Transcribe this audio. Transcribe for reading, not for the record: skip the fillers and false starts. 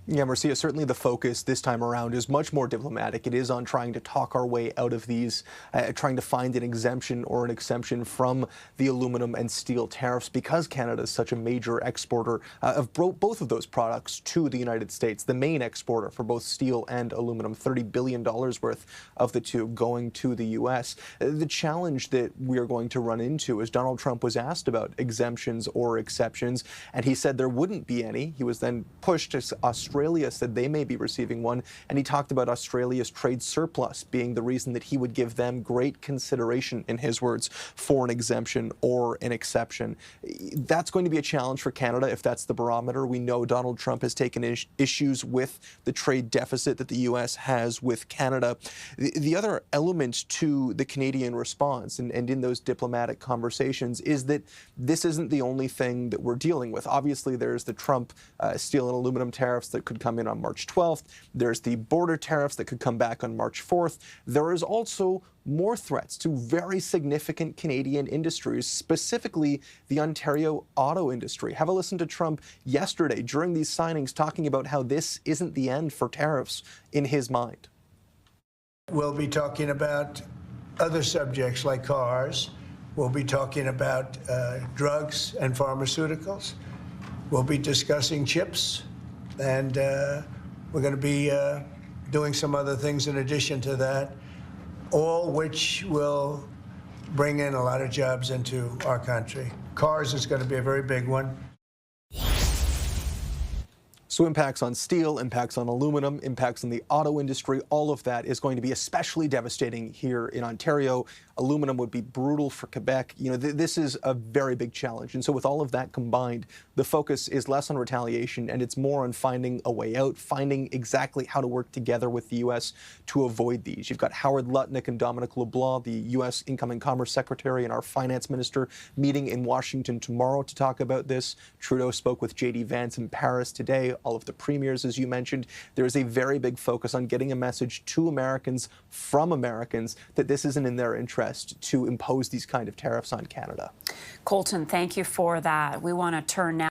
Yeah, Marcia, certainly the focus this time around is much more diplomatic. It is on trying to talk our way out of these, trying to find an exemption or an exemption from the aluminum and steel tariffs because Canada is such a major exporter of both of those products to the United States, the main exporter for both steel and aluminum, $30 billion worth of the two going to the U.S. The challenge that we are going to run into is Donald Trump was asked about exemptions or exceptions, and he said there wouldn't be any. He was then pushed to Australia said they may be receiving one, and he talked about Australia's trade surplus being the reason that he would give them great consideration, in his words, for an exemption or an exception. That's going to be a challenge for Canada if that's the barometer. We know Donald Trump has taken issues with the trade deficit that the U.S. has with Canada. The other element to the Canadian response and in those diplomatic conversations is that this isn't the only thing that we're dealing with. Obviously, there's the Trump steel and aluminum tariffs that could come in on March 12th. There's the border tariffs that could come back on March 4th. There is also more threats to very significant Canadian industries, specifically the Ontario auto industry. Have a listen to Trump yesterday during these signings talking about how this isn't the end for tariffs in his mind. We'll be talking about other subjects like cars. We'll be talking about drugs and pharmaceuticals. We'll be discussing chips. And we're going to be doing some other things in addition to that, all which will bring in a lot of jobs into our country. Cars is going to be a very big one. So impacts on steel, impacts on aluminum, impacts on the auto industry, all of that is going to be especially devastating here in Ontario. Aluminum would be brutal for Quebec. You know, this is a very big challenge. And so with all of that combined, the focus is less on retaliation and it's more on finding a way out, finding exactly how to work together with the U.S. to avoid these. You've got Howard Lutnick and Dominic LeBlanc, the U.S. incoming Commerce Secretary and our Finance Minister, meeting in Washington tomorrow to talk about this. Trudeau spoke with J.D. Vance in Paris today. All of the premiers, as you mentioned. There is a very big focus on getting a message to Americans from Americans that this isn't in their interest to impose these kind of tariffs on Canada. Colton, thank you for that. We want to turn now